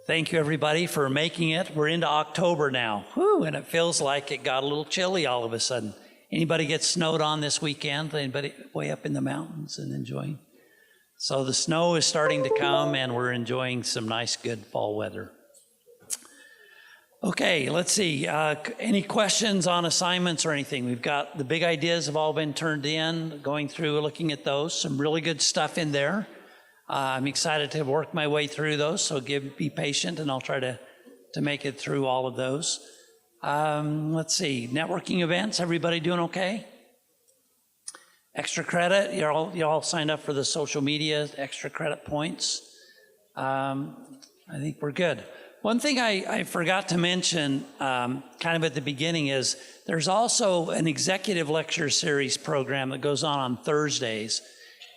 Thank you, everybody, for making it. We're into October now. Whew, and it feels like it got a little chilly all of a sudden. Anybody get snowed on this weekend? Anybody way up in the mountains and enjoying? So the snow is starting to come, and we're enjoying some nice, good fall weather. Okay, let's see. Any questions on assignments or anything? We've got the big ideas have all been turned in, going through, looking at those. Some really good stuff in there. I'm excited to work my way through those, so be patient, and I'll try to make it through all of those. Let's see, networking events, everybody doing okay? Extra credit, you all signed up for the social media, extra credit points. I think we're good. One thing I forgot to mention kind of at the beginning is there's also an executive lecture series program that goes on Thursdays.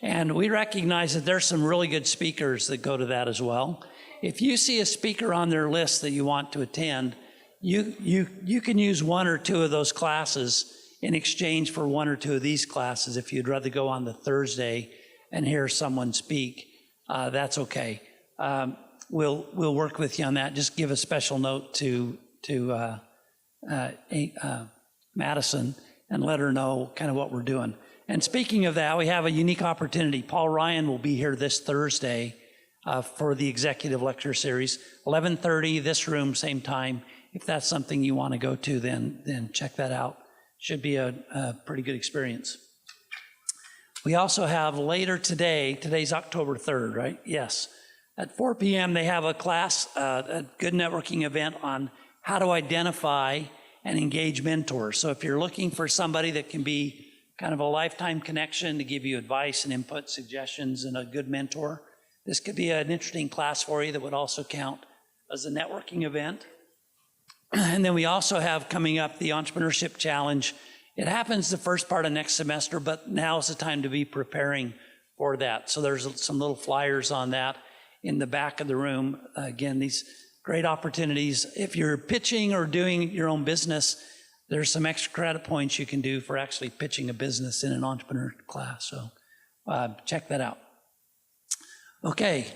And we recognize that there's some really good speakers that go to that as well. If you see a speaker on their list that you want to attend, you can use one or two of those classes in exchange for one or two of these classes. If you'd rather go on the Thursday and hear someone speak, that's okay. We'll work with you on that. Just give a special note to Madison and let her know kind of what we're doing. And speaking of that, we have a unique opportunity. Paul Ryan will be here this Thursday for the executive lecture series, 11:30, this room, same time. If that's something you want to go to, then check that out. Should be a pretty good experience. We also have later today's October 3rd, right? Yes. At 4 p.m., they have a class, a good networking event on how to identify and engage mentors. So if you're looking for somebody that can be kind of a lifetime connection to give you advice and input, suggestions, and a good mentor, this could be an interesting class for you that would also count as a networking event. And then we also have coming up the Entrepreneurship Challenge. It happens the first part of next semester, but now is the time to be preparing for that. So there's some little flyers on that in the back of the room. Again, these great opportunities. If you're pitching or doing your own business, there's some extra credit points you can do for actually pitching a business in an entrepreneur class. So check that out. Okay.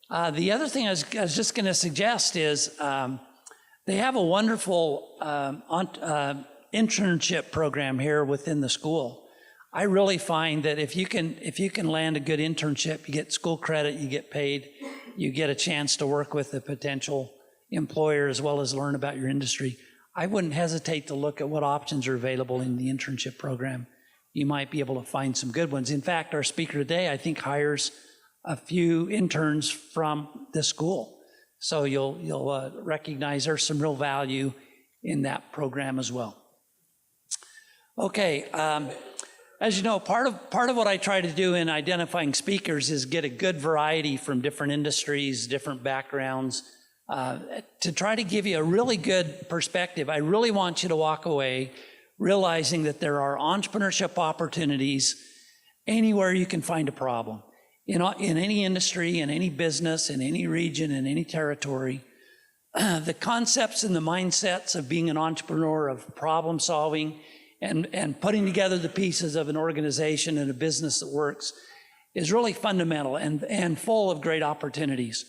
The other thing I was just going to suggest is they have a wonderful internship program here within the school. I really find that if you can land a good internship, you get school credit, you get paid, you get a chance to work with a potential employer as well as learn about your industry. I wouldn't hesitate to look at what options are available in the internship program. You might be able to find some good ones. In fact, our speaker today, I think, hires a few interns from the school. So you'll recognize there's some real value in that program as well. Okay, as you know, part of what I try to do in identifying speakers is get a good variety from different industries, different backgrounds, to try to give you a really good perspective. I really want you to walk away realizing that there are entrepreneurship opportunities anywhere you can find a problem. In any industry, in any business, in any region, in any territory, the concepts and the mindsets of being an entrepreneur, of problem solving, and putting together the pieces of an organization and a business that works is really fundamental and full of great opportunities.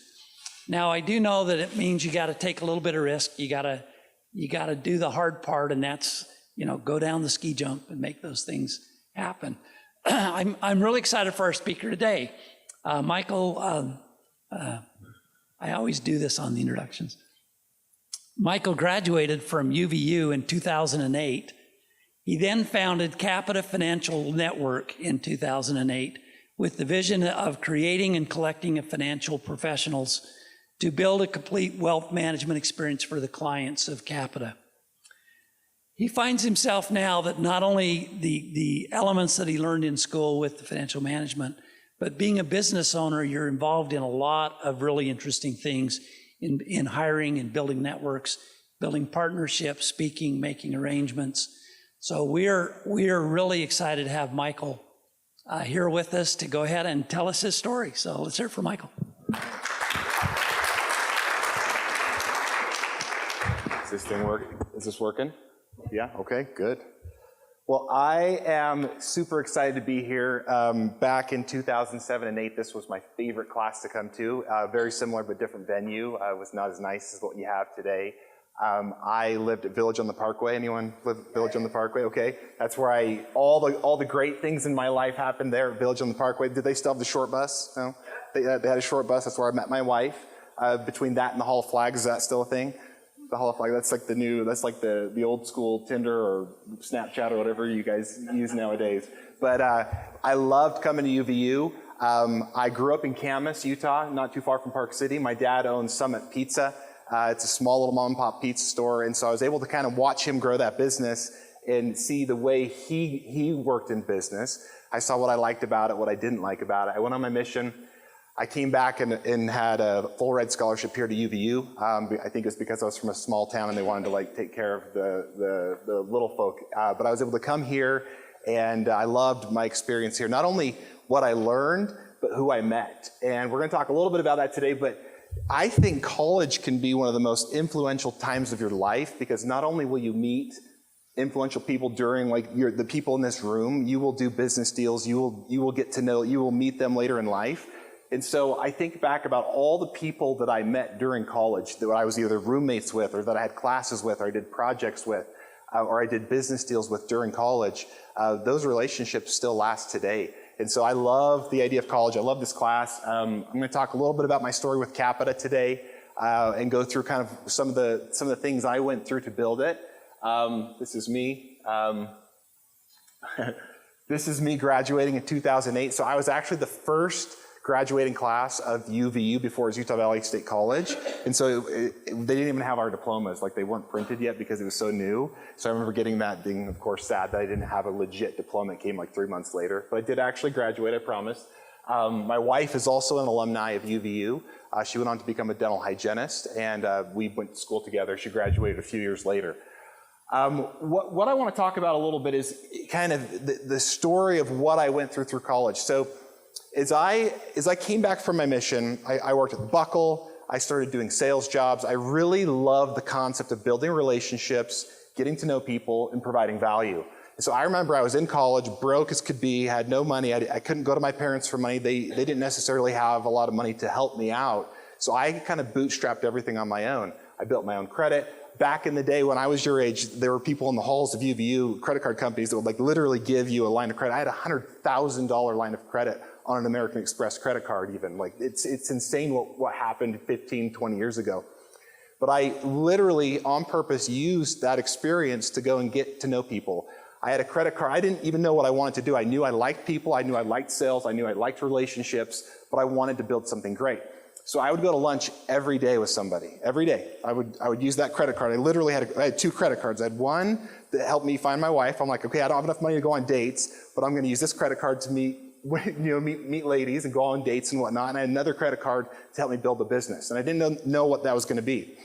Now, I do know that it means you got to take a little bit of risk. You got to do the hard part, and that's, go down the ski jump and make those things happen. I'm really excited for our speaker today. Michael, I always do this on the introductions. Michael graduated from UVU in 2008. He then founded Capita Financial Network in 2008 with the vision of creating and collecting financial professionals to build a complete wealth management experience for the clients of Capita. He finds himself now that not only the elements that he learned in school with the financial management, but being a business owner, you're involved in a lot of really interesting things in hiring and building networks, building partnerships, speaking, making arrangements. So we're really excited to have Michael here with us to go ahead and tell us his story. So let's hear it for Michael. Is this thing working? Is this working? Yeah, okay, good. Well, I am super excited to be here. Back in 2007 and 2008, this was my favorite class to come to. Very similar but different venue. It was not as nice as what you have today. I lived at Village on the Parkway. Anyone live at Village on the Parkway? Okay, that's where all the great things in my life happened there at Village on the Parkway. Did they still have the short bus? No, they had a short bus. That's where I met my wife. Between that and the Hall of Flags, is that still a thing? The Hall of Flag, that's like the old school Tinder or Snapchat or whatever you guys use nowadays. But I loved coming to UVU. I grew up in Camas, Utah, not too far from Park City. My dad owns Summit Pizza. It's a small little mom and pop pizza store, and so I was able to kind of watch him grow that business and see the way he worked in business. I saw what I liked about it, what I didn't like about it. I went on my mission. I came back and had a full ride scholarship here to UVU. I think it's because I was from a small town and they wanted to like take care of the little folk. But I was able to come here, and I loved my experience here. Not only what I learned, but who I met. And we're going to talk a little bit about that today, but I think college can be one of the most influential times of your life, because not only will you meet influential people during the people in this room, you will do business deals, you will get to know, you will meet them later in life. And so I think back about all the people that I met during college that I was either roommates with, or that I had classes with, or I did projects with, or I did business deals with during college. Those relationships still last today. And so I love the idea of college. I love this class. I'm going to talk a little bit about my story with Capita today, and go through kind of some of the things I went through to build it. This is me. This is me graduating in 2008. So I was actually the first graduating class of UVU before it was Utah Valley State College. And so they didn't even have our diplomas. Like, they weren't printed yet because it was so new. So I remember getting that, being, of course, sad that I didn't have a legit diploma. It came like 3 months later. But I did actually graduate, I promise. My wife is also an alumni of UVU. She went on to become a dental hygienist, and we went to school together. She graduated a few years later. What I want to talk about a little bit is kind of the story of what I went through college. So as I came back from my mission, I worked at Buckle. I started doing sales jobs. I really loved the concept of building relationships, getting to know people, and providing value. So I remember I was in college, broke as could be, had no money. I couldn't go to my parents for money. They didn't necessarily have a lot of money to help me out. So I kind of bootstrapped everything on my own. I built my own credit. Back in the day when I was your age, there were people in the halls of UVU, credit card companies, that would like literally give you a line of credit. I had a $100,000 line of credit on an American Express credit card even. Like, it's insane what happened 15, 20 years ago. But I literally, on purpose, used that experience to go and get to know people. I had a credit card. I didn't even know what I wanted to do. I knew I liked people. I knew I liked sales. I knew I liked relationships, but I wanted to build something great. So I would go to lunch every day with somebody. Every day. I would use that credit card. I literally had 2 credit cards. I had one that helped me find my wife. I'm like, okay, I don't have enough money to go on dates, but I'm going to use this credit card to meet ladies and go on dates and whatnot. And I had another credit card to help me build a business. And I didn't know what that was going to be.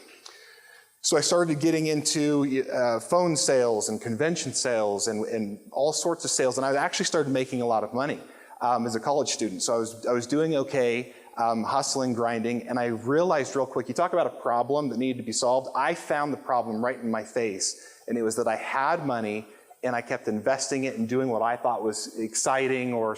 So I started getting into phone sales and convention sales and all sorts of sales. And I actually started making a lot of money as a college student. So I was doing okay, hustling, grinding. And I realized real quick, you talk about a problem that needed to be solved. I found the problem right in my face. And it was that I had money, and I kept investing it and doing what I thought was exciting, or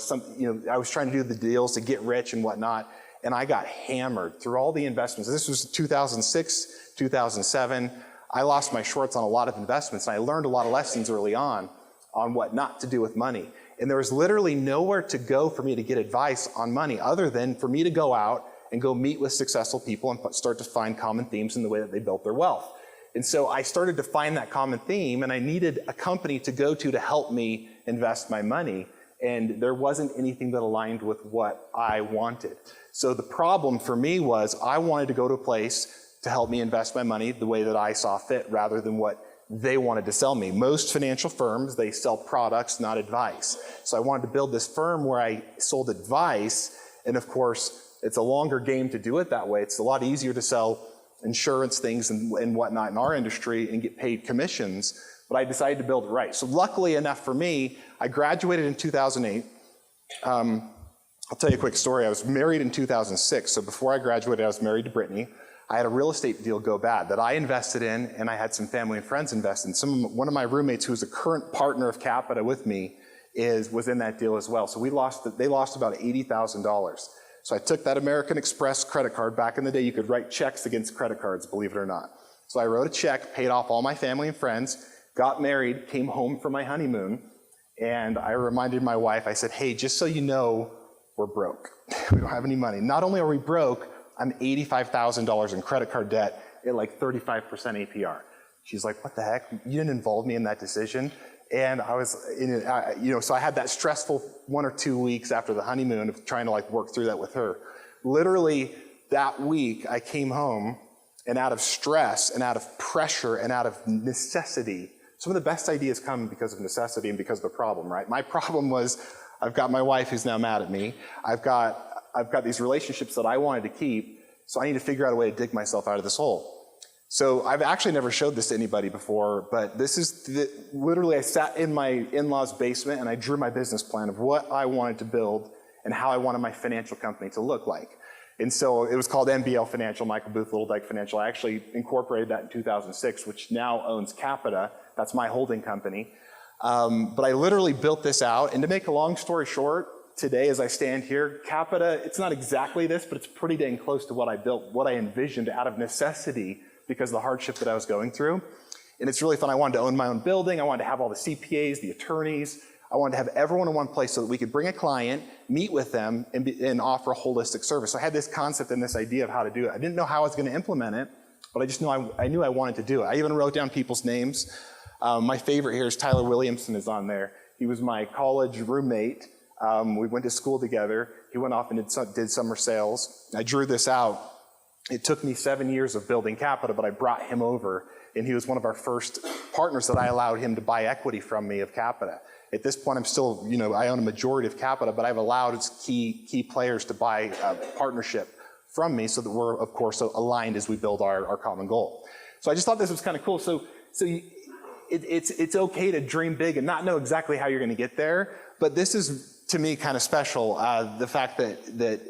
I was trying to do the deals to get rich and whatnot. And I got hammered through all the investments. This was 2006, 2007. I lost my shorts on a lot of investments, and I learned a lot of lessons early on what not to do with money. And there was literally nowhere to go for me to get advice on money other than for me to go out and go meet with successful people and start to find common themes in the way that they built their wealth. And so I started to find that common theme, and I needed a company to go to help me invest my money. And there wasn't anything that aligned with what I wanted. So the problem for me was I wanted to go to a place to help me invest my money the way that I saw fit, rather than what they wanted to sell me. Most financial firms, they sell products, not advice. So I wanted to build this firm where I sold advice. And of course, it's a longer game to do it that way. It's a lot easier to sell insurance things and whatnot in our industry and get paid commissions, but I decided to build it right. So luckily enough for me, I graduated in 2008. I'll tell you a quick story. I was married in 2006, so before I graduated, I was married to Brittany. I had a real estate deal go bad that I invested in, and I had some family and friends invest in. One of my roommates, who's a current partner of Capita with me, was in that deal as well. So they lost about $80,000. So I took that American Express credit card. Back in the day, you could write checks against credit cards, believe it or not. So I wrote a check, paid off all my family and friends, got married, came home for my honeymoon, and I reminded my wife, I said, hey, just so you know, we're broke. We don't have any money. Not only are we broke, I'm $85,000 in credit card debt at like 35% APR. She's like, what the heck? You didn't involve me in that decision. And I was, so I had that stressful 1 or 2 weeks after the honeymoon of trying to like work through that with her. Literally that week I came home, and out of stress and out of pressure and out of necessity, some of the best ideas come because of necessity and because of the problem, right? My problem was I've got my wife who's now mad at me. I've got these relationships that I wanted to keep, so I need to figure out a way to dig myself out of this hole. So I've actually never showed this to anybody before, but this is literally I sat in my in-laws' basement and I drew my business plan of what I wanted to build and how I wanted my financial company to look like. And so it was called NBL Financial, Michael Booth Littledike Financial. I actually incorporated that in 2006, which now owns Capita. That's my holding company. But I literally built this out. And to make a long story short, today as I stand here, Capita, it's not exactly this, but it's pretty dang close to what I built, what I envisioned out of necessity because of the hardship that I was going through. And it's really fun. I wanted to own my own building. I wanted to have all the CPAs, the attorneys. I wanted to have everyone in one place so that we could bring a client, meet with them, and offer a holistic service. So I had this concept and this idea of how to do it. I didn't know how I was going to implement it, but I just knew I knew I wanted to do it. I even wrote down people's names. My favorite here is Tyler Williamson is on there. He was my college roommate. We went to school together. He went off and did summer sales. I drew this out. It took me 7 years of building Capita, but I brought him over, and he was one of our first partners that I allowed him to buy equity from me of Capita. At this point, I'm still, I own a majority of Capita, but I've allowed key players to buy a partnership from me so that we're, of course, aligned as we build our common goal. So I just thought this was kind of cool. It's okay to dream big and not know exactly how you're going to get there, but this is, to me, kind of special. The fact that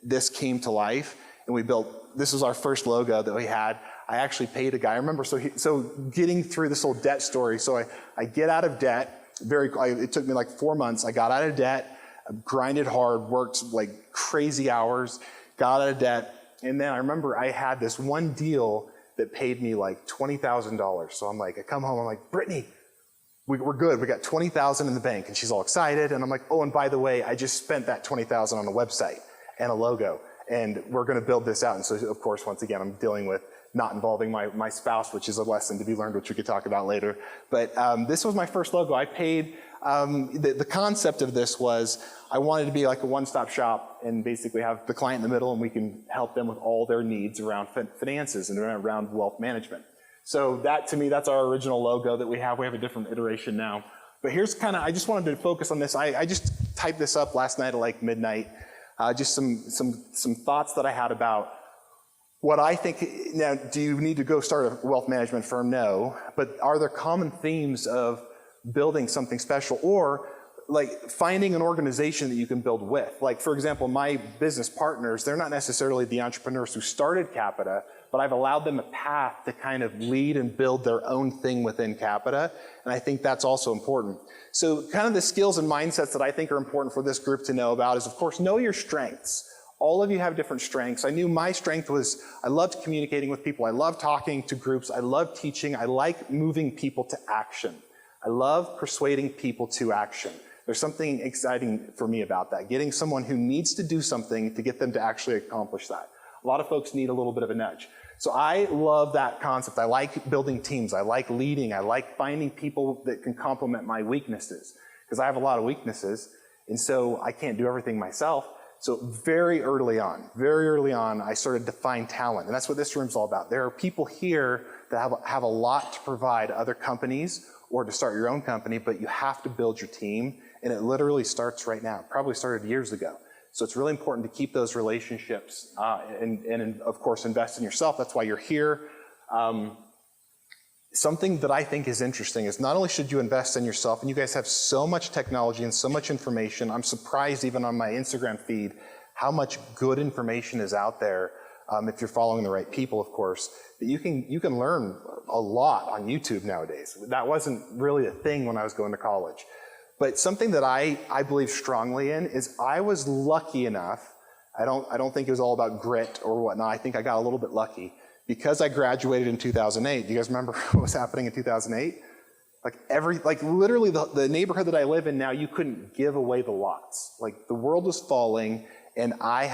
this came to life, and we built, this was our first logo that we had. I actually paid a guy. I remember, so getting through this whole debt story, so I get out of debt. It took me like 4 months. I got out of debt, grinded hard, worked like crazy hours, got out of debt, and then I remember I had this one deal that paid me like $20,000. So I'm like, I come home, I'm like, Brittany, we're good. We got $20,000 in the bank, and she's all excited. And I'm like, oh, and by the way, I just spent that $20,000 on a website and a logo, and we're going to build this out. And so, of course, once again, I'm dealing with not involving my spouse, which is a lesson to be learned, which we could talk about later. But this was my first logo. I paid, the concept of this was I wanted to be like a one-stop shop and basically have the client in the middle, and we can help them with all their needs around finances and around wealth management. So that, to me, that's our original logo that we have. We have a different iteration now. But here's kind of, I just wanted to focus on this. I just typed this up last night at like midnight. Just some thoughts that I had about what I think. Now, do you need to go start a wealth management firm? No. But are there common themes of building something special, or like finding an organization that you can build with? Like, for example, my business partners, they're not necessarily the entrepreneurs who started Capita, but I've allowed them a path to kind of lead and build their own thing within Capita. And I think that's also important. So kind of the skills and mindsets that I think are important for this group to know about is, of course, know your strengths. All of you have different strengths. I knew my strength was I loved communicating with people. I love talking to groups. I love teaching. I like moving people to action. I love persuading people to action. There's something exciting for me about that, getting someone who needs to do something to get them to actually accomplish that. A lot of folks need a little bit of a nudge. So I love that concept. I like building teams. I like leading. I like finding people that can complement my weaknesses, because I have a lot of weaknesses, and so I can't do everything myself. So very early on, I started to find talent, and that's what this room's all about. There are people here that have a lot to provide other companies or to start your own company, but you have to build your team, and it literally starts right now. It probably started years ago. So it's really important to keep those relationships and of course, invest in yourself. That's why you're here. Something that I think is interesting is not only should you invest in yourself, and you guys have so much technology and so much information. I'm surprised even on my Instagram feed how much good information is out there if you're following the right people, of course. But you can learn a lot on YouTube nowadays. That wasn't really a thing when I was going to college. But something that I believe strongly in is I was lucky enough. I don't think it was all about grit or whatnot. I think I got a little bit lucky. Because I graduated in 2008, do you guys remember what was happening in 2008? Like literally the neighborhood that I live in now, you couldn't give away the lots. Like the world was falling, and I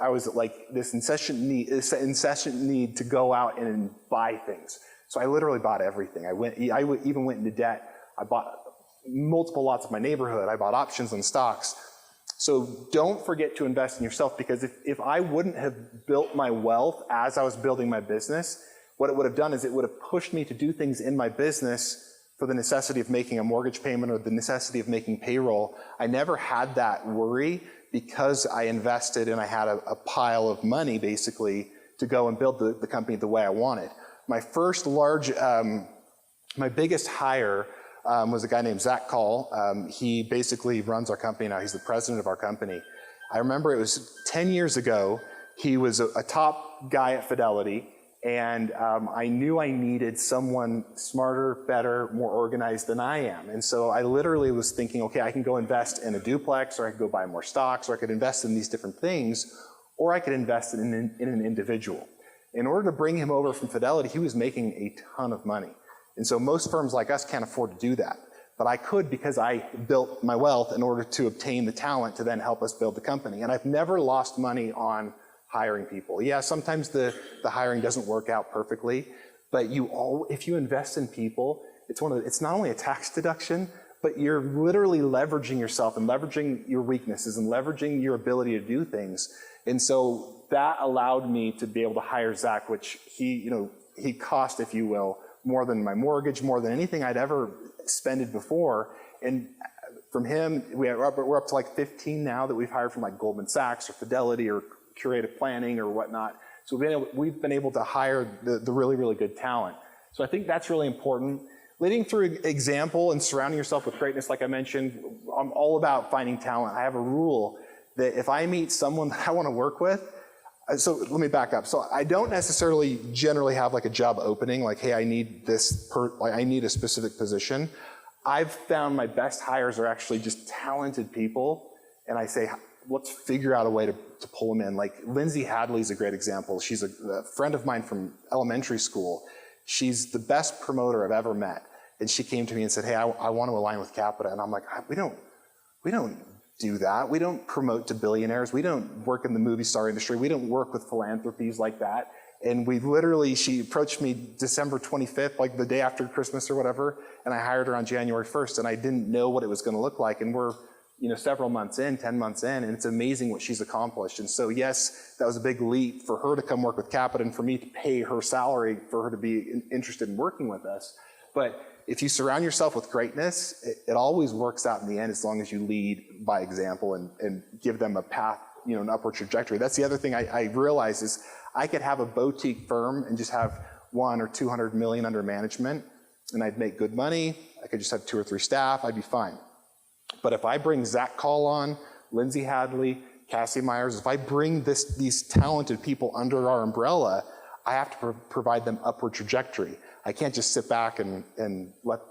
was like this incessant need to go out and buy things. So I literally bought everything. I even went into debt. I bought multiple lots of my neighborhood. I bought options on stocks. So don't forget to invest in yourself, because if I wouldn't have built my wealth as I was building my business, what it would have done is it would have pushed me to do things in my business for the necessity of making a mortgage payment or the necessity of making payroll. I never had that worry because I invested and I had a pile of money basically to go and build the company the way I wanted. My first my biggest hire was a guy named Zach Call. He basically runs our company now. He's the president of our company. I remember it was 10 years ago. He was a top guy at Fidelity, and I knew I needed someone smarter, better, more organized than I am. And so I literally was thinking, okay, I can go invest in a duplex, or I could go buy more stocks, or I could invest in these different things, or I could invest in an individual. In order to bring him over from Fidelity, he was making a ton of money. And so most firms like us can't afford to do that. But I could, because I built my wealth in order to obtain the talent to then help us build the company. And I've never lost money on hiring people. Yeah, sometimes the hiring doesn't work out perfectly, but if you invest in people, it's not only a tax deduction, but you're literally leveraging yourself and leveraging your weaknesses and leveraging your ability to do things. And so that allowed me to be able to hire Zach, which he cost, if you will, more than my mortgage, more than anything I'd ever spended before. And from him, we're up to like 15 now that we've hired from like Goldman Sachs or Fidelity or Curative Planning or whatnot. So we've been able to hire the really, really good talent. So I think that's really important. Leading through example and surrounding yourself with greatness, like I mentioned, I'm all about finding talent. I have a rule that if I meet someone that I want to work with, so let me back up. So I don't necessarily generally have like a job opening, like, hey, I need I need a specific position. I've found my best hires are actually just talented people, and I say, let's figure out a way to pull them in. Like Lindsay Hadley's a great example. She's a friend of mine from elementary school. She's the best promoter I've ever met. And she came to me and said, hey, I want to align with Capita. And I'm like, we don't do that. We don't promote to billionaires. We don't work in the movie star industry. We don't work with philanthropies like that. And she approached me December 25th, like the day after Christmas or whatever, and I hired her on January 1st, and I didn't know what it was going to look like. And we're several months in, 10 months in, and it's amazing what she's accomplished. And so yes, that was a big leap for her to come work with Capita and for me to pay her salary for her to be interested in working with us. But if you surround yourself with greatness, it always works out in the end as long as you lead by example and give them a path, an upward trajectory. That's the other thing I realized is I could have a boutique firm and just have 100 or 200 million under management, and I'd make good money. I could just have 2 or 3 staff. I'd be fine. But if I bring Zach Call on, Lindsay Hadley, Cassie Myers, if I bring these talented people under our umbrella, I have to provide them upward trajectory. I can't just sit back and let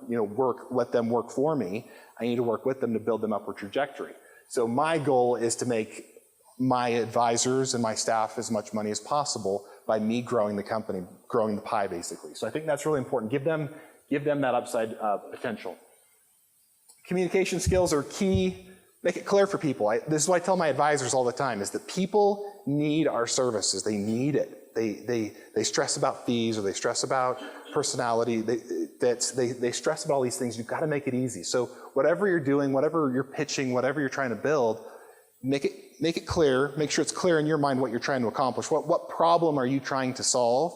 them work for me. I need to work with them to build them upward trajectory. So my goal is to make my advisors and my staff as much money as possible by me growing the company, growing the pie basically. So I think that's really important. Give them that upside potential. Communication skills are key. Make it clear for people. This is what I tell my advisors all the time, is that people need our services. They need it. They stress about fees, or they stress about personality. They stress about all these things. You've got to make it easy. So whatever you're doing, whatever you're pitching, whatever you're trying to build, make it clear. Make sure it's clear in your mind what you're trying to accomplish. What problem are you trying to solve?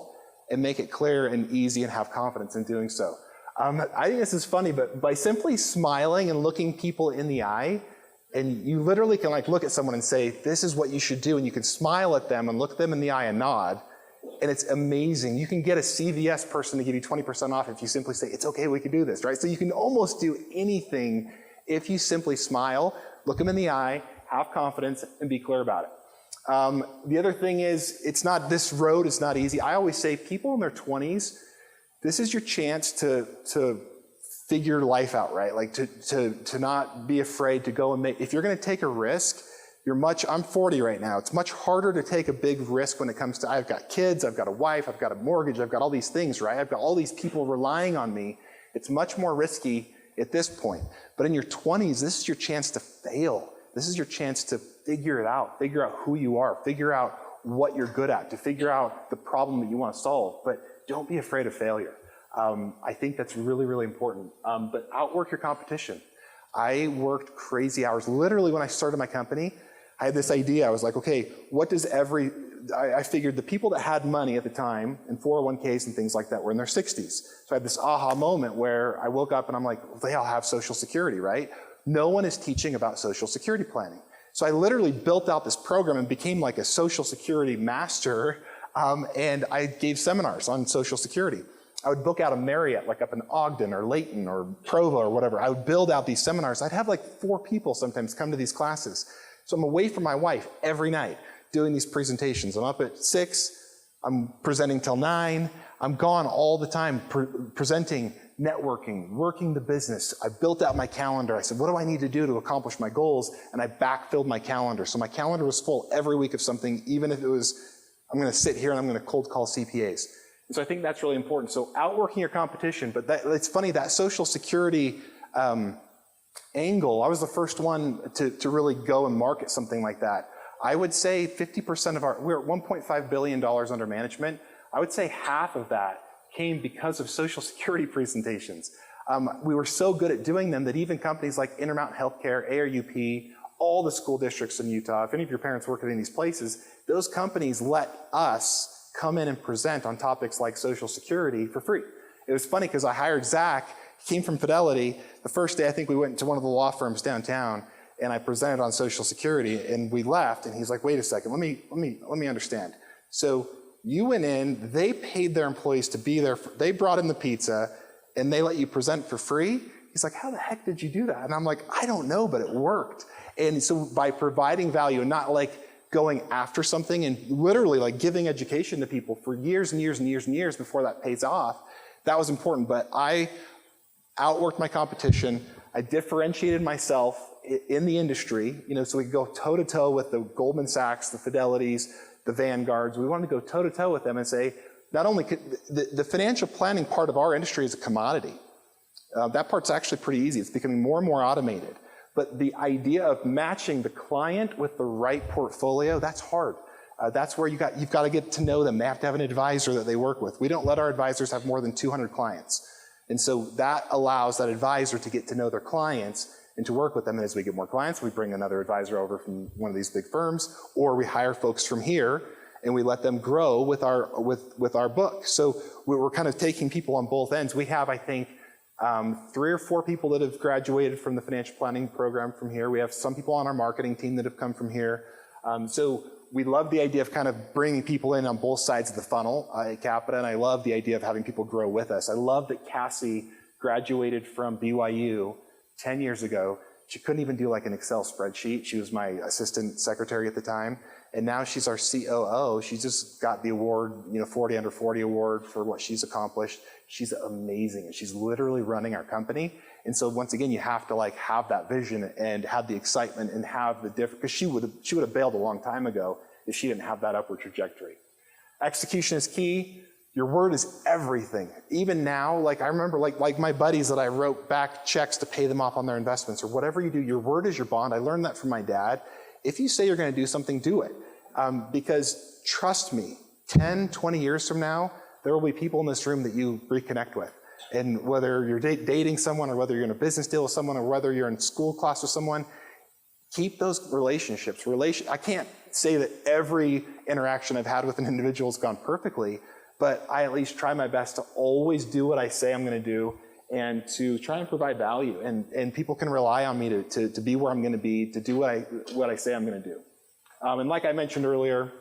And make it clear and easy and have confidence in doing so. I think this is funny, but by simply smiling and looking people in the eye, and you literally can look at someone and say, this is what you should do, and you can smile at them and look them in the eye and nod, and it's amazing. You can get a CVS person to give you 20% off if you simply say, it's okay, we can do this, right? So you can almost do anything if you simply smile, look them in the eye, have confidence, and be clear about it. The other thing is, this road is not easy. I always say people in their 20s, this is your chance to figure life out, right? Like to not be afraid to go and if you're going to take a risk, I'm 40 right now. It's much harder to take a big risk when it comes to, I've got kids, I've got a wife, I've got a mortgage, I've got all these things, right? I've got all these people relying on me. It's much more risky at this point. But in your 20s, this is your chance to fail. This is your chance to figure it out, figure out who you are, figure out what you're good at, to figure out the problem that you want to solve. But don't be afraid of failure. I think that's really, really important. But outwork your competition. I worked crazy hours. Literally, when I started my company, I had this idea. I was like, okay, I figured the people that had money at the time, and 401ks and things like that, were in their 60s. So I had this aha moment where I woke up and I'm like, well, they all have Social Security, right? No one is teaching about Social Security planning. So I literally built out this program and became like a Social Security master, and I gave seminars on Social Security. I would book out a Marriott, like up in Ogden or Layton or Provo or whatever. I would build out these seminars. I'd have like 4 people sometimes come to these classes. So I'm away from my wife every night doing these presentations. I'm up at 6, I'm presenting till 9, I'm gone all the time presenting, networking, working the business. I built out my calendar. I said, what do I need to do to accomplish my goals? And I backfilled my calendar. So my calendar was full every week of something, even if it was, I'm going to sit here and I'm going to cold call CPAs. And so I think that's really important. So outworking your competition, but it's funny, that Social Security angle, I was the first one to really go and market something like that. I would say 50% of we're at $1.5 billion under management. I would say half of that came because of Social Security presentations. We were so good at doing them that even companies like Intermountain Healthcare, ARUP, all the school districts in Utah, if any of your parents work at any of these places, those companies let us come in and present on topics like Social Security for free. It was funny because I hired Zach, he came from Fidelity. The first day I think we went to one of the law firms downtown and I presented on Social Security and we left and he's like, wait a second, let me understand. So you went in, they paid their employees to be there, they brought in the pizza and they let you present for free? He's like, how the heck did you do that? And I'm like, I don't know, but it worked. And so by providing value and not like going after something and literally like giving education to people for years and years and years and years before that pays off, that was important. But I outworked my competition. I differentiated myself in the industry, so we could go toe-to-toe with the Goldman Sachs, the Fidelities, the Vanguards. We wanted to go toe-to-toe with them and say, not only could the financial planning part of our industry is a commodity. That part's actually pretty easy. It's becoming more and more automated. But the idea of matching the client with the right portfolio, that's hard. That's where you've got to get to know them. They have to have an advisor that they work with. We don't let our advisors have more than 200 clients. And so that allows that advisor to get to know their clients and to work with them. And as we get more clients, we bring another advisor over from one of these big firms, or we hire folks from here and we let them grow with our book. So we're kind of taking people on both ends. We have, I think, 3 or 4 people that have graduated from the financial planning program from here. We have some people on our marketing team that have come from here. So we love the idea of kind of bringing people in on both sides of the funnel at Capita, and I love the idea of having people grow with us. I love that Cassie graduated from BYU 10 years ago. She couldn't even do like an Excel spreadsheet. She was my assistant secretary at the time. And now she's our COO. She just got the award, 40 Under 40 award for what she's accomplished. She's amazing. And she's literally running our company. And so once again, you have to like have that vision and have the excitement and have the different, because she would have bailed a long time ago if she didn't have that upward trajectory. Execution is key. Your word is everything. Even now, like I remember like my buddies that I wrote back checks to pay them off on their investments or whatever you do, your word is your bond. I learned that from my dad. If you say you're going to do something, do it. Because trust me, 10, 20 years from now, there will be people in this room that you reconnect with. And whether you're dating someone or whether you're in a business deal with someone or whether you're in school class with someone, keep those relationships. I can't say that every interaction I've had with an individual has gone perfectly, but I at least try my best to always do what I say I'm going to do and to try and provide value. And people can rely on me to be where I'm going to be, to do what I say I'm going to do. And like I mentioned earlier,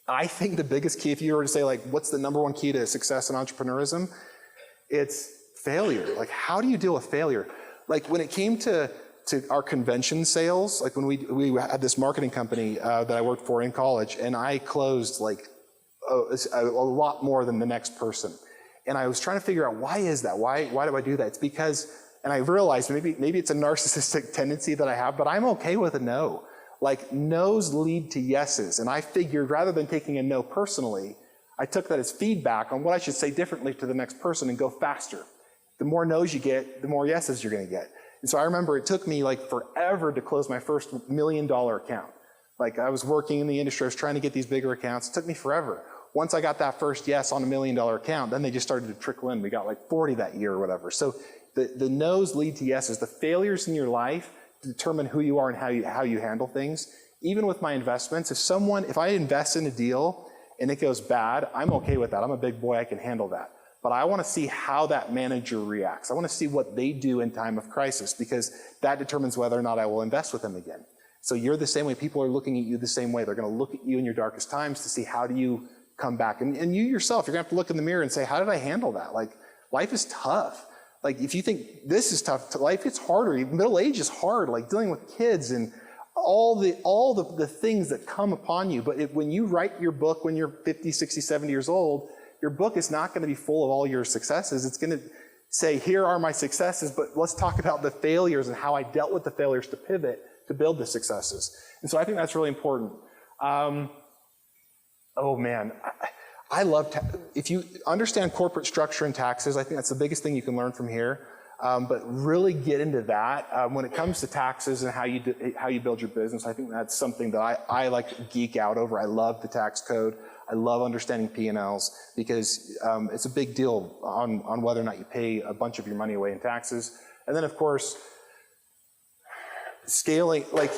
I think the biggest key, if you were to say like, what's the number one key to success in entrepreneurism? It's failure. Like, how do you deal with failure? Like when it came to to our convention sales. Like when we had this marketing company that I worked for in college, and I closed like a lot more than the next person. And I was trying to figure out, why is that? Why do I do that? It's because, and I realized maybe it's a narcissistic tendency that I have, but I'm okay with a no. Like, no's lead to yeses. And I figured, rather than taking a no personally, I took that as feedback on what I should say differently to the next person and go faster. The more no's you get, the more yeses you're gonna get. And so I remember it took me like forever to close my first $1 million account. Like, I was working in the industry, I was trying to get these bigger accounts. It took me forever. Once I got that first yes on $1 million account, then they just started to trickle in. We got like 40 that year or whatever. So the no's lead to yeses. The failures in your life determine who you are and how you handle things. Even with my investments, if I invest in a deal and it goes bad, I'm okay with that. I'm a big boy, I can handle that. But I want to see how that manager reacts. I want to see what they do in time of crisis, because that determines whether or not I will invest with them again. So you're the same way. People are looking at you the same way. They're going to look at you in your darkest times to see how do you come back. And you yourself, you're going to have to look in the mirror and say, how did I handle that? Like, life is tough. Like, if you think this is tough, life gets harder. Middle age is hard, like dealing with kids and all the things that come upon you. But when you write your book when you're 50, 60, 70 years old, your book is not going to be full of all your successes. It's going to say, here are my successes, but let's talk about the failures and how I dealt with the failures to pivot to build the successes. And so I think that's really important. Oh man, I love, if you understand corporate structure and taxes, I think that's the biggest thing you can learn from here. But really get into that. When it comes to taxes and how you build your business, I think that's something that I like geek out over. I love the tax code. I love understanding P&Ls, because it's a big deal on whether or not you pay a bunch of your money away in taxes. And then of course, scaling, like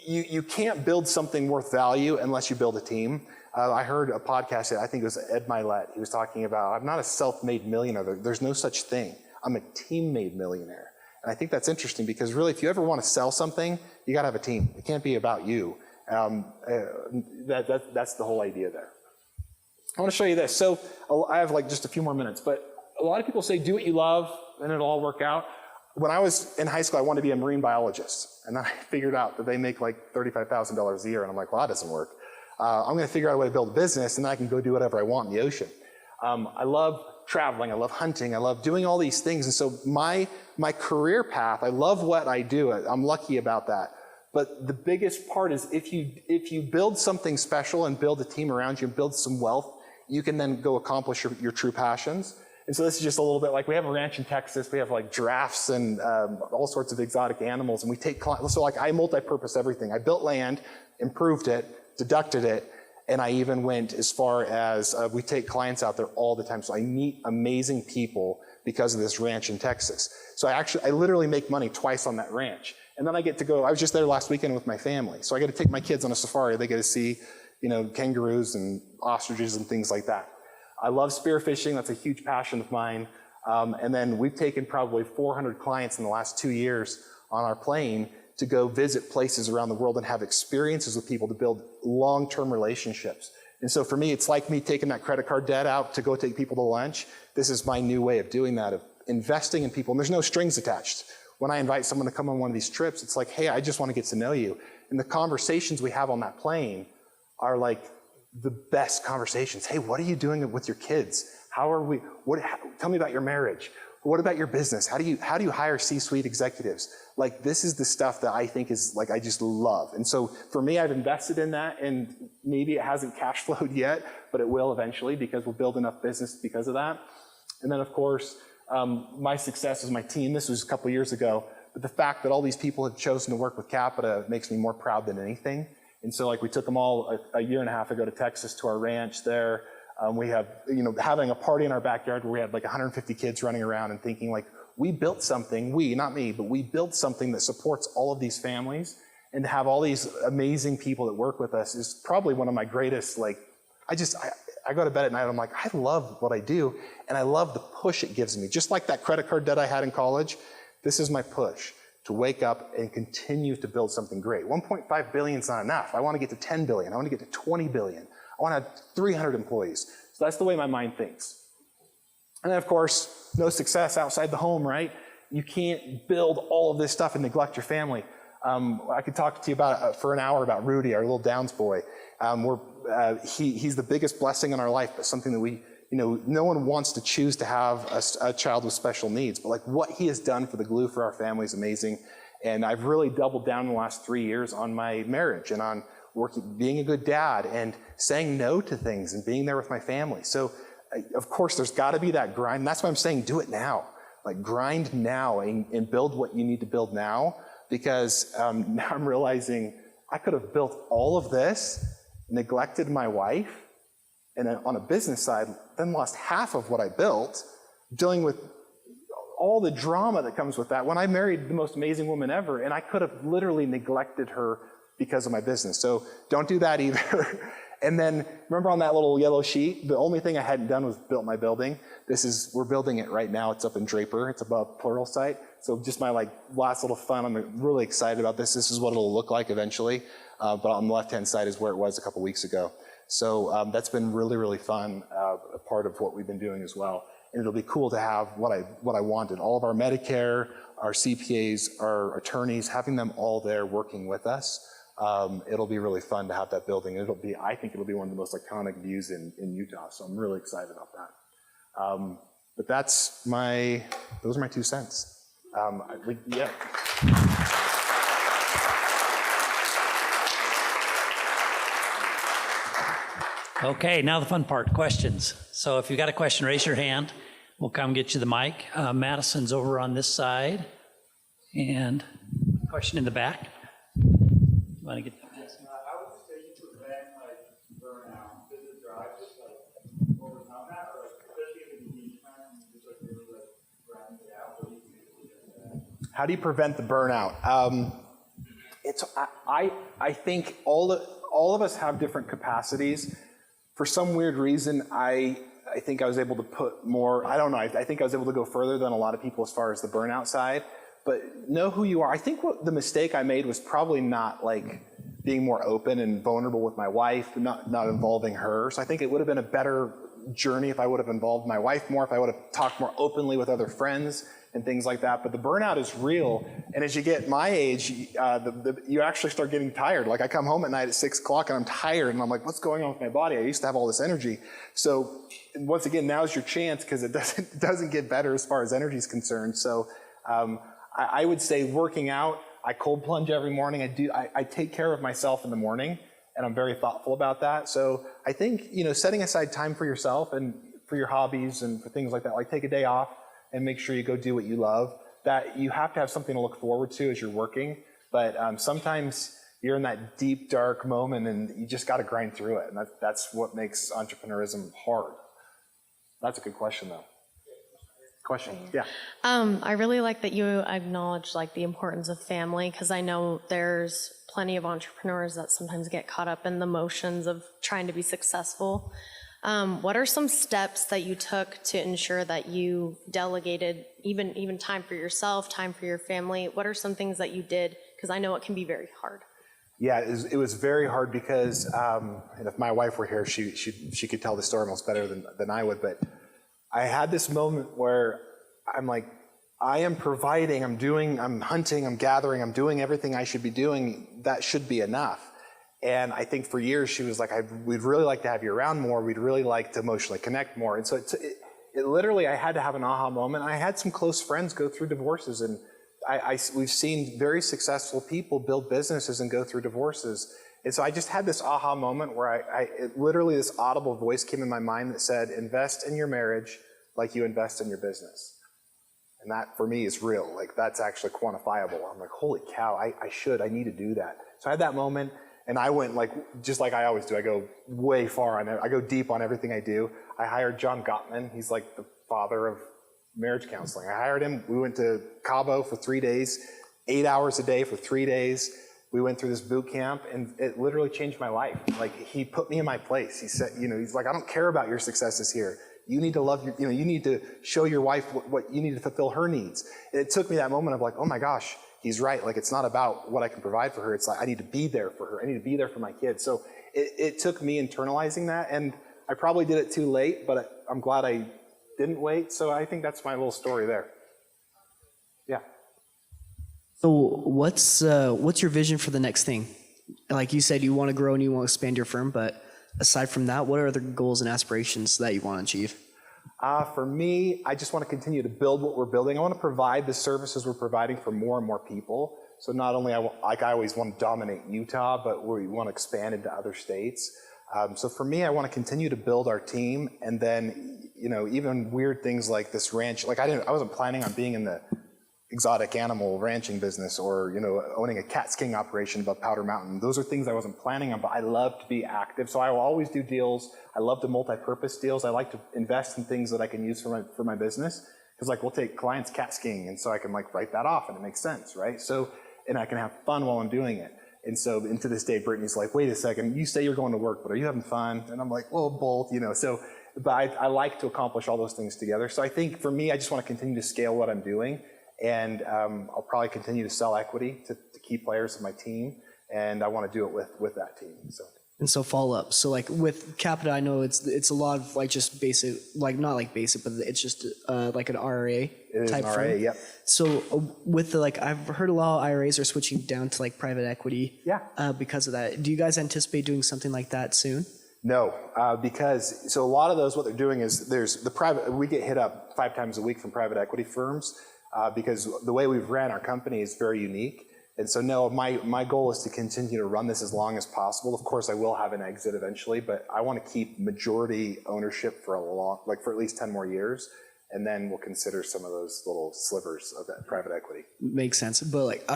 you can't build something worth value unless you build a team. I heard a podcast, I think it was Ed Milet, he was talking about, I'm not a self-made millionaire, there's no such thing. I'm a team-made millionaire. And I think that's interesting, because really, if you ever want to sell something, you gotta have a team. It can't be about you. That's the whole idea there. I want to show you this. So I have like just a few more minutes, but a lot of people say, do what you love, and it'll all work out. When I was in high school, I wanted to be a marine biologist. And then I figured out that they make like $35,000 a year, and I'm like, well, that doesn't work. I'm going to figure out a way to build a business, and then I can go do whatever I want in the ocean. I love traveling, I love hunting, I love doing all these things. And so my career path, I love what I do. I'm lucky about that. But the biggest part is if you build something special and build a team around you and build some wealth, you can then go accomplish your true passions. And so this is just a little bit like, we have a ranch in Texas, we have like giraffes and all sorts of exotic animals, and we take clients. So like, I multi-purpose everything. I built land, improved it, deducted it, and I even went as far as we take clients out there all the time. So I meet amazing people because of this ranch in Texas. So I literally make money twice on that ranch. And then I get to go, I was just there last weekend with my family. So I get to take my kids on a safari. They get to see, kangaroos and ostriches and things like that. I love spearfishing. That's a huge passion of mine. And then we've taken probably 400 clients in the last 2 years on our plane to go visit places around the world and have experiences with people to build long-term relationships. And so for me, it's like me taking that credit card debt out to go take people to lunch. This is my new way of doing that, of investing in people. And there's no strings attached. When I invite someone to come on one of these trips, it's like, hey, I just want to get to know you. And the conversations we have on that plane are like the best conversations. Hey, what are you doing with your kids? Tell me about your marriage. What about your business? How do you hire C-suite executives? Like, this is the stuff that I think is like, I just love. And so for me, I've invested in that, and maybe it hasn't cash flowed yet, but it will eventually, because we'll build enough business because of that. And then of course, my success is my team. This was a couple years ago, but the fact that all these people have chosen to work with Capita makes me more proud than anything. And so like, we took them all a year and a half ago to Texas, to our ranch there. We have, having a party in our backyard where we had like 150 kids running around and thinking like, we built something, not me, but we built something that supports all of these families, and to have all these amazing people that work with us is probably one of my greatest, like, I go to bed at night, I'm like, I love what I do, and I love the push it gives me. Just like that credit card debt I had in college, this is my push to wake up and continue to build something great. 1.5 billion is not enough. I want to get to 10 billion. I want to get to 20 billion. I want to have 300 employees. So that's the way my mind thinks. And then of course, no success outside the home, right? you can't build all of this stuff and neglect your family. I could talk to you about for an hour about Rudy, our little Downs boy. He's the biggest blessing in our life, but something that we, no one wants to choose to have a child with special needs, but like what he has done for the glue for our family is amazing. And I've really doubled down in the last 3 years on my marriage and on being a good dad and saying no to things and being there with my family. So of course there's got to be that grind. That's why I'm saying do it now. Like grind now and build what you need to build now, because now I'm realizing I could have built all of this, neglected my wife, and then on a business side, then lost half of what I built, dealing with all the drama that comes with that when I married the most amazing woman ever, and I could have literally neglected her because of my business. So don't do that either. And then remember on that little yellow sheet, the only thing I hadn't done was built my building. We're building it right now. It's up in Draper. It's above Pluralsight. So just my last little fun. I'm really excited about this. This is what it'll look like eventually. But on the left-hand side is where it was a couple weeks ago. So that's been really, really fun, a part of what we've been doing as well. And it'll be cool to have what I wanted. All of our Medicare, our CPAs, our attorneys, having them all there working with us. It'll be really fun to have that building. I think it'll be one of the most iconic views in Utah. So I'm really excited about that. But those are my 2 cents. Yeah. Okay, now the fun part, questions. So if you've got a question, raise your hand. We'll come get you the mic. Madison's over on this side. And question in the back. You want to get that? I would say you prevent burnout. Does it drive just overcome that, or especially if it's being time, just really grinding it out? What do you think that? How do you prevent the burnout? I think all of us have different capacities. For some weird reason, I think I was able to put more. I don't know. I think I was able to go further than a lot of people as far as the burnout side. But know who you are. I think the mistake I made was probably not being more open and vulnerable with my wife, not involving her. So I think it would have been a better journey if I would have involved my wife more, if I would have talked more openly with other friends and things like that. But the burnout is real. And as you get my age, you actually start getting tired. Like I come home at night at 6 o'clock and I'm tired and I'm like, what's going on with my body? I used to have all this energy. So once again, now's your chance because it doesn't get better as far as energy is concerned. So I would say working out, I cold plunge every morning. I take care of myself in the morning, and I'm very thoughtful about that. So I think, setting aside time for yourself and for your hobbies and for things like that, like take a day off and make sure you go do what you love, that you have to have something to look forward to as you're working. But sometimes you're in that deep, dark moment and you just got to grind through it. And that's what makes entrepreneurism hard. That's a good question, though. Question, yeah. I really like that you acknowledge the importance of family, because I know there's plenty of entrepreneurs that sometimes get caught up in the motions of trying to be successful. What are some steps that you took to ensure that you delegated even time for yourself, time for your family? What are some things that you did? Because I know it can be very hard. Yeah, it was very hard because, and if my wife were here, she could tell the story almost better than I would, but I had this moment where I'm like, I am providing, I'm hunting, I'm gathering, I'm doing everything I should be doing. That should be enough. And I think for years she was like, we'd really like to have you around more. We'd really like to emotionally connect more. And so it literally, I had to have an aha moment. I had some close friends go through divorces, and we've seen very successful people build businesses and go through divorces. And so I just had this aha moment where literally this audible voice came in my mind that said, invest in your marriage like you invest in your business. And that for me is real. That's actually quantifiable. I'm like, holy cow, I need to do that. So I had that moment and I went just like I always do. I go way far on it. I go deep on everything I do. I hired John Gottman. He's the father of marriage counseling. I hired him. We went to Cabo for 3 days, 8 hours a day for 3 days. We went through this boot camp, and it literally changed my life. He put me in my place. He said, he's like, I don't care about your successes here. You need to love you need to show your wife what you need to fulfill her needs. And it took me that moment of oh my gosh, he's right. It's not about what I can provide for her. It's I need to be there for her. I need to be there for my kids. So it took me internalizing that, and I probably did it too late, but I'm glad I didn't wait. So I think that's my little story there. Yeah. So what's your vision for the next thing? Like you said, you want to grow and you want to expand your firm, but aside from that, what are other goals and aspirations that you want to achieve? For me, I just want to continue to build what we're building. I want to provide the services we're providing for more and more people. So not only, like I always want to dominate Utah, but we want to expand into other states. So for me, I want to continue to build our team, and then, you know, even weird things like this ranch. Like I wasn't planning on being in the exotic animal ranching business, or, you know, owning a cat skinning operation above Powder Mountain. Those are things I wasn't planning on, but I love to be active. So I will always do deals. I love the multi-purpose deals. I like to invest in things that I can use for my business. Because like we'll take clients cat skiing, and so I can like write that off and it makes sense, right? So, and I can have fun while I'm doing it. And so, and to this day, Brittany's like, wait a second, you say you're going to work, but are you having fun? And I'm like, well, both, you know. So, but I like to accomplish all those things together. So I think for me, I just want to continue to scale what I'm doing. And I'll probably continue to sell equity to key players of my team. And I want to do it with that team. So. And so follow up. So like with Capita, I know it's a lot of like just basic, like not like basic, but it's just like an RA type RA, firm. yep. So with the, like, I've heard a lot of IRAs are switching down to like private equity. Yeah. Because of that. Do you guys anticipate doing something like that soon? No, because so a lot of those, what they're doing is we get hit up 5 times a week from private equity firms because the way we've ran our company is very unique. And so no, my goal is to continue to run this as long as possible. Of course, I will have an exit eventually, but I want to keep majority ownership for for at least 10 more years. And then we'll consider some of those little slivers of that private equity. Makes sense. But like,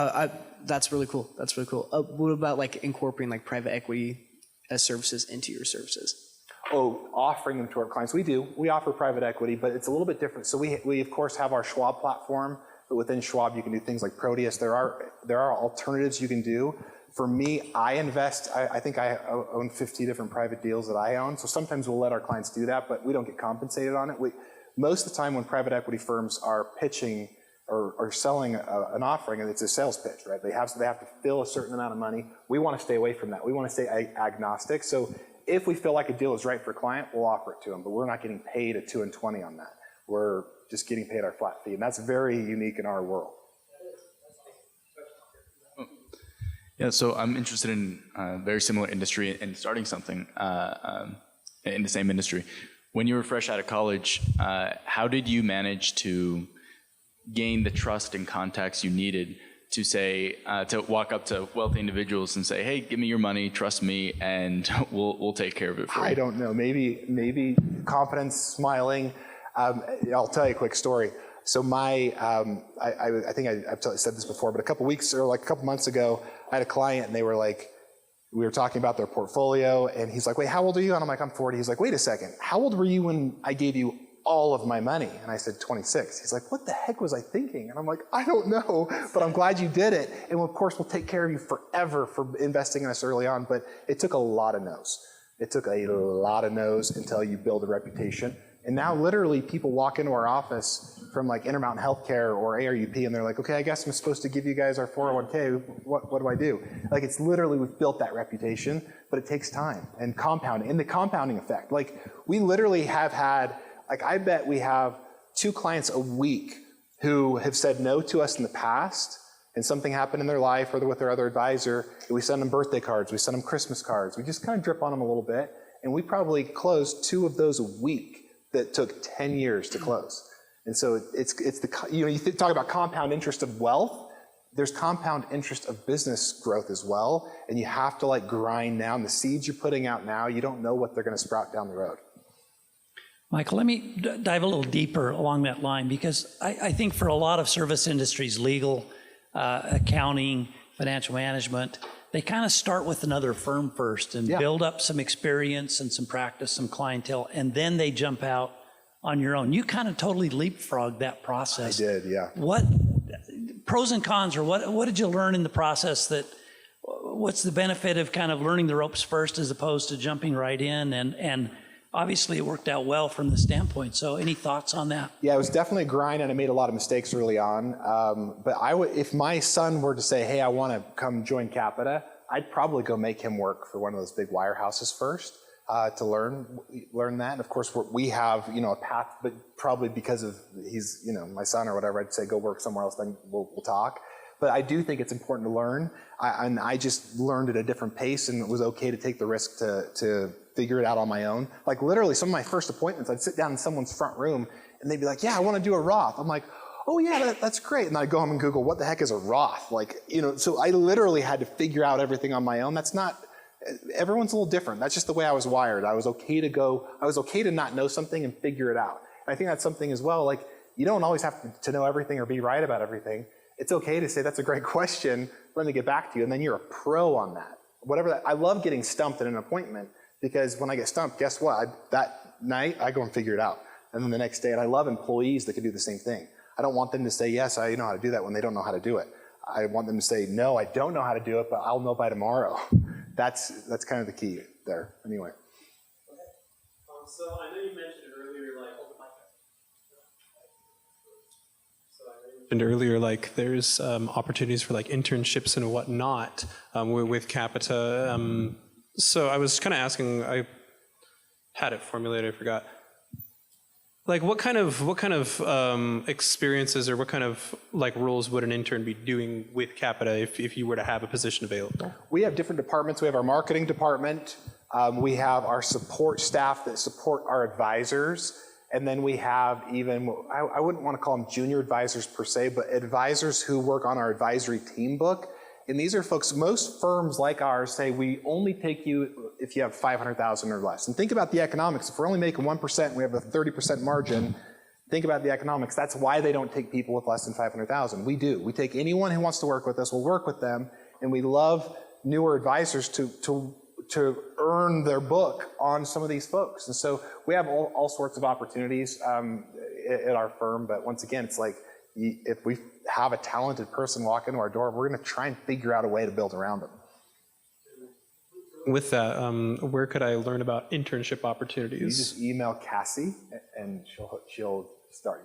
that's really cool. That's really cool. What about like incorporating like private equity as services into your services? Oh, offering them to our clients. We do. We offer private equity, but it's a little bit different. So we of course have our Schwab platform, but within Schwab you can do things like Proteus. There are alternatives you can do. For me, I invest. I think I own 50 different private deals that I own. So sometimes we'll let our clients do that, but we don't get compensated on it. Most of the time when private equity firms are pitching or selling an offering, and it's a sales pitch, right? They have to fill a certain amount of money. We want to stay away from that. We want to stay agnostic. So if we feel like a deal is right for a client, we'll offer it to them, but we're not getting paid a 2 and 20 on that. We're just getting paid our flat fee, and that's very unique in our world. Yeah, so I'm interested in a very similar industry and starting something in the same industry. When you were fresh out of college, how did you manage to gain the trust and contacts you needed to say, to walk up to wealthy individuals and say, hey, give me your money, trust me, and we'll take care of it for you? I don't know, maybe confidence, smiling. I'll tell you a quick story. So I think I've said this before, but a couple months ago, I had a client and they were like, we were talking about their portfolio, and he's like, wait, how old are you? And I'm like, I'm 40. He's like, wait a second, how old were you when I gave you all of my money? And I said, 26. He's like, what the heck was I thinking? And I'm like, I don't know, but I'm glad you did it. And of course, we'll take care of you forever for investing in us early on. But it took a lot of no's. It took a lot of no's until you build a reputation. And now literally people walk into our office from like Intermountain Healthcare or ARUP, and they're like, okay, I guess I'm supposed to give you guys our 401k. What do I do? Like, it's literally, we've built that reputation, but it takes time and compounding, and the compounding effect. Like, we literally have had, like, I bet we have 2 clients a week who have said no to us in the past, and something happened in their life or with their other advisor, and we send them birthday cards, we send them Christmas cards, we just kind of drip on them a little bit, and we probably closed 2 of those a week that took 10 years to close. And so it's you talk about compound interest of wealth, there's compound interest of business growth as well, and you have to like grind down the seeds you're putting out now. You don't know what they're going to sprout down the road. Michael, let me dive a little deeper along that line, because I think for a lot of service industries, legal, accounting, financial management, they kind of start with another firm first and build up some experience and some practice, some clientele, and then they jump out on your own. You kind of totally leapfrogged that process. I did, yeah. What pros and cons, or what did you learn in the process what's the benefit of kind of learning the ropes first as opposed to jumping right in? And obviously it worked out well from the standpoint. So any thoughts on that? Yeah, it was definitely a grind, and I made a lot of mistakes early on. But if my son were to say, hey, I want to come join Capita, I'd probably go make him work for one of those big wirehouses first. to learn that. And of course, we have, a path, but probably because of he's, my son or whatever, I'd say go work somewhere else, then we'll talk. But I do think it's important to learn. And I just learned at a different pace, and it was okay to take the risk to figure it out on my own. Like literally some of my first appointments, I'd sit down in someone's front room and they'd be like, yeah, I want to do a Roth. I'm like, oh yeah, that's great. And I'd go home and Google, what the heck is a Roth? So I literally had to figure out everything on my own. Everyone's a little different. That's just the way I was wired. I was okay to not know something and figure it out. And I think that's something as well, like you don't always have to know everything or be right about everything. It's okay to say, that's a great question, let me get back to you, and then you're a pro on that. I love getting stumped at an appointment, because when I get stumped, guess what? That night, I go and figure it out. And then the next day, and I love employees that can do the same thing. I don't want them to say, yes, I know how to do that, when they don't know how to do it. I want them to say, no, I don't know how to do it, but I'll know by tomorrow. That's kind of the key there. Anyway. So I know you mentioned earlier, there's opportunities for internships and whatnot with Capita. So I was kind of asking, I had it formulated, I forgot. What kind of experiences or what kind of roles would an intern be doing with Capita if you were to have a position available? We have different departments. We have our marketing department. We have our support staff that support our advisors. And then we have even, I wouldn't want to call them junior advisors per se, but advisors who work on our advisory team book. And these are folks, most firms like ours say, we only take you if you have 500,000 or less. And think about the economics. If we're only making 1% and we have a 30% margin, think about the economics. That's why they don't take people with less than 500,000. We do. We take anyone who wants to work with us, we'll work with them. And we love newer advisors to earn their book on some of these folks. And so we have all sorts of opportunities at our firm. But once again, it's like, if we have a talented person walk into our door, we're going to try and figure out a way to build around them. With that, where could I learn about internship opportunities? You just email Cassie, and she'll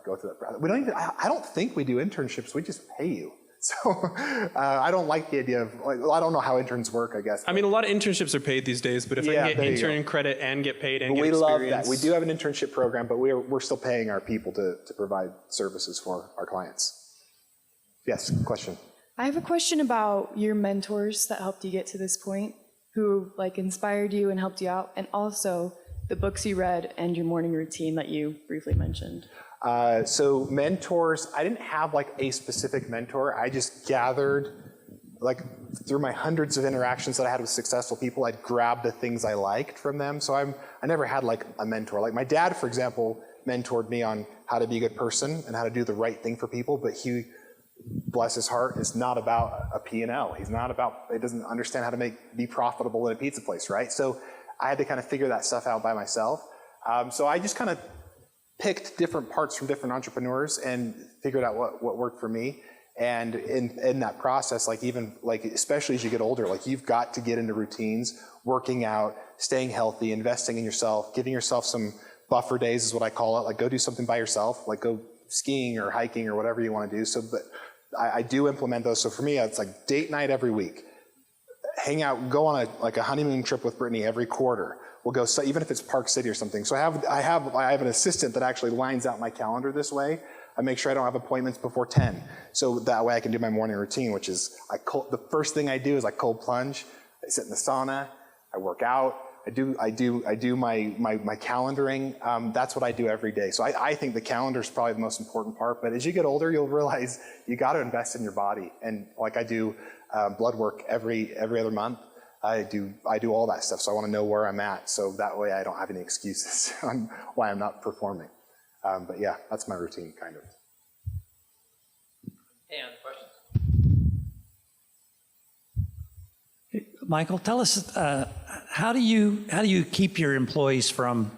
go through that process. I don't think we do internships. We just pay you. So I don't like the idea of, I don't know how interns work, I guess. I mean, a lot of internships are paid these days, but if I can get intern credit and get paid and get experience. We love that. We do have an internship program, but we're still paying our people to provide services for our clients. Yes, question. I have a question about your mentors that helped you get to this point, who inspired you and helped you out, and also the books you read and your morning routine that you briefly mentioned. So mentors, I didn't have a specific mentor. I just gathered, through my hundreds of interactions that I had with successful people, I'd grab the things I liked from them. So I never had a mentor. My dad, for example, mentored me on how to be a good person and how to do the right thing for people, but he, bless his heart, is not about a P&L. He doesn't understand how to be profitable in a pizza place, right? So I had to kind of figure that stuff out by myself. So I just kind of picked different parts from different entrepreneurs and figured out what worked for me. And in that process, especially as you get older, you've got to get into routines, working out, staying healthy, investing in yourself, giving yourself some buffer days is what I call it. Go do something by yourself, go skiing or hiking or whatever you want to do. So, but I do implement those. So for me, it's date night every week, hang out, go on a honeymoon trip with Brittany every quarter. We'll go, so even if it's Park City or something. So I have an assistant that actually lines out my calendar this way. I make sure I don't have appointments before 10. So that way I can do my morning routine, which is the first thing I do is I cold plunge. I sit in the sauna. I work out. I do my calendaring. That's what I do every day. So I think the calendar is probably the most important part. But as you get older, you'll realize you got to invest in your body. And I do blood work every other month. I do all that stuff. So I want to know where I'm at. So that way I don't have any excuses on why I'm not performing. But yeah, that's my routine, kind of. And questions? Michael, tell us, how do you keep your employees from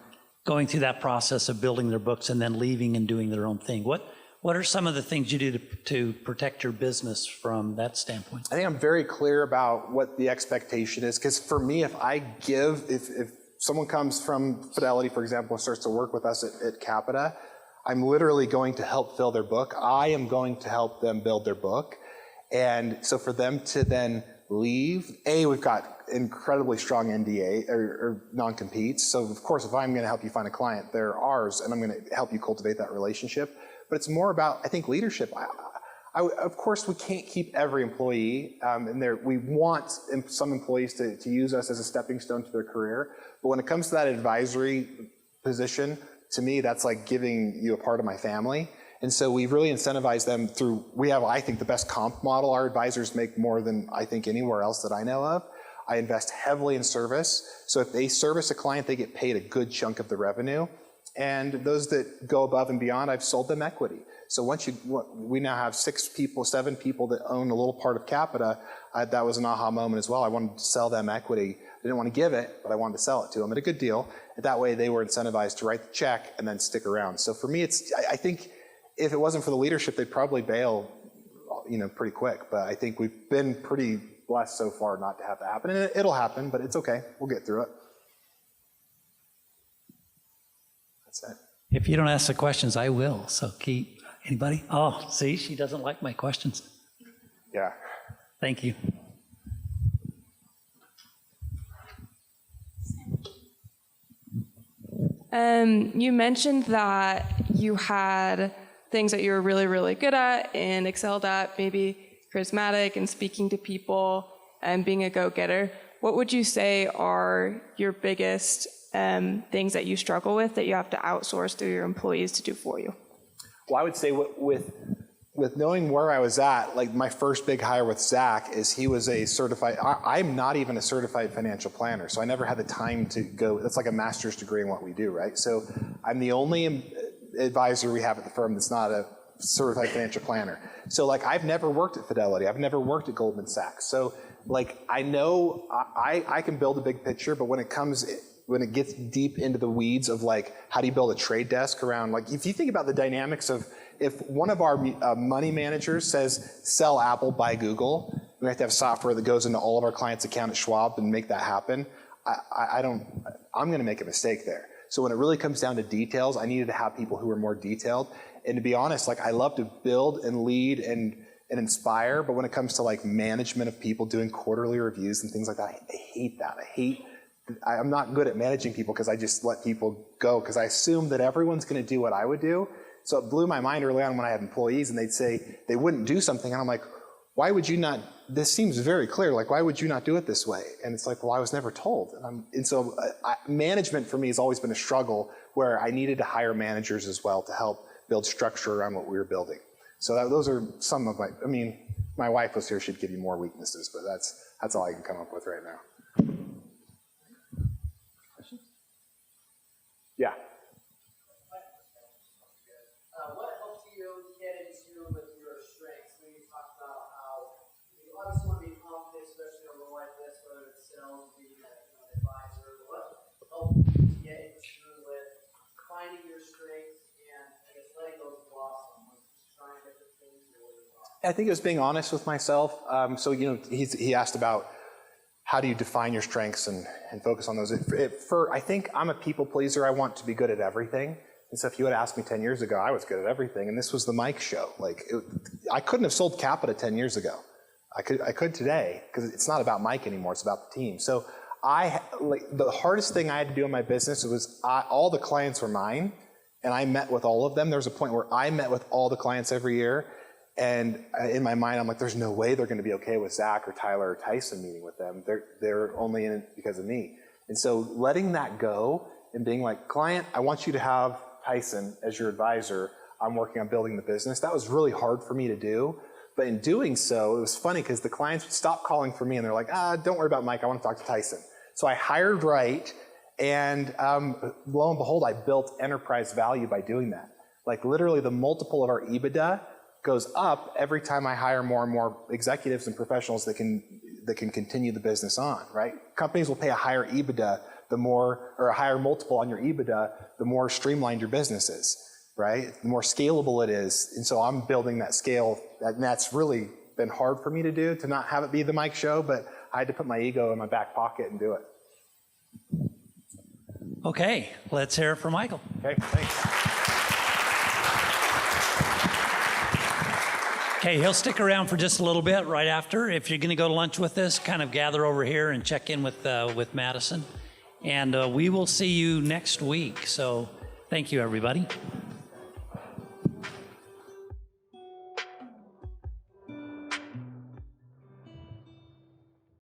going through that process of building their books and then leaving and doing their own thing? What are some of the things you do to protect your business from that standpoint? I think I'm very clear about what the expectation is, because for me, if someone comes from Fidelity, for example, and starts to work with us at Capita, I'm literally going to help fill their book. I am going to help them build their book. And so for them to then leave, we've got incredibly strong NDA or non-competes. So of course, if I'm going to help you find a client, they're ours, and I'm going to help you cultivate that relationship. But it's more about, I think, leadership. Of course, we can't keep every employee, and we want some employees to use us as a stepping stone to their career. But when it comes to that advisory position, to me, that's like giving you a part of my family. And so we really incentivize them through, we have, I think, the best comp model. Our advisors make more than I think anywhere else that I know of. I invest heavily in service. So if they service a client, they get paid a good chunk of the revenue. And those that go above and beyond, I've sold them equity. So we now have 7 people that own a little part of Capita. That was an aha moment as well. I wanted to sell them equity. I didn't want to give it, but I wanted to sell it to them at a good deal. That way they were incentivized to write the check and then stick around. So for me, I think if it wasn't for the leadership, they'd probably bail, pretty quick. But I think we've been pretty blessed so far not to have that happen. And it'll happen, but it's okay. We'll get through it. That's it. If you don't ask the questions, I will. So keep, anybody? Oh, see, she doesn't like my questions. Yeah. Thank you. You mentioned that you had things that you were really, really good at and excelled at, maybe charismatic and speaking to people and being a go-getter. What would you say are your biggest things that you struggle with that you have to outsource to your employees to do for you? Well, I would say with knowing where I was at, like my first big hire with Zach is he was a certified, I'm not even a certified financial planner, so I never had the time to go, that's like a master's degree in what we do, right? So I'm the only advisor we have at the firm that's not a certified financial planner. So like I've never worked at Fidelity, I've never worked at Goldman Sachs. So like I know I can build a big picture, but when it gets deep into the weeds of like how do you build a trade desk around, like if you think about the dynamics of if one of our money managers says sell Apple, buy Google, we have to have software that goes into all of our clients' account at Schwab and make that happen. I'm going to make a mistake there. So when it really comes down to details, I needed to have people who were more detailed. And to be honest, like I love to build and lead and inspire, but when it comes to like management of people doing quarterly reviews and things like that, I hate that. I'm not good at managing people because I just let people go because I assume that everyone's going to do what I would do. So it blew my mind early on when I had employees and they'd say they wouldn't do something. And I'm like, why would you not? This seems very clear. Like, why would you not do it this way? And it's like, well, I was never told. And so management for me has always been a struggle where I needed to hire managers as well to help build structure around what we were building. So those are some of my wife was here, she'd give you more weaknesses, but that's all I can come up with right now. Questions? Yeah. What helps you get into with your strengths? When you talk about how you obviously want to be confident, especially in a role like this, whether it's sales, being an advisor. What helps you to get into with finding your strengths and I guess letting those blossom? Just trying different things or what I think it was being honest with myself. So he asked about how do you define your strengths and focus on those. I think I'm a people pleaser. I want to be good at everything. And so if you had asked me 10 years ago, I was good at everything. And this was the Mike show. I couldn't have sold Capita 10 years ago. I could today because it's not about Mike anymore. It's about the team. So the hardest thing I had to do in my business was all the clients were mine and I met with all of them. There was a point where I met with all the clients every year. And in my mind, I'm like, there's no way they're going to be okay with Zach or Tyler or Tyson meeting with them. They're only in it because of me. And so letting that go and being like, client, I want you to have Tyson as your advisor. I'm working on building the business. That was really hard for me to do. But in doing so, it was funny because the clients would stop calling for me and they're like, don't worry about Mike. I want to talk to Tyson. So I hired right. And lo and behold, I built enterprise value by doing that. Like literally the multiple of our EBITDA goes up every time I hire more and more executives and professionals that can continue the business on, right? Companies will pay a higher EBITDA or a higher multiple on your EBITDA, the more streamlined your business is, right? The more scalable it is. And so I'm building that scale, and that's really been hard for me to do, to not have it be the Mike show, but I had to put my ego in my back pocket and do it. Okay, let's hear it from Michael. Okay, thanks. Okay, he'll stick around for just a little bit right after. If you're going to go to lunch with us, kind of gather over here and check in with Madison. And we will see you next week. So thank you, everybody.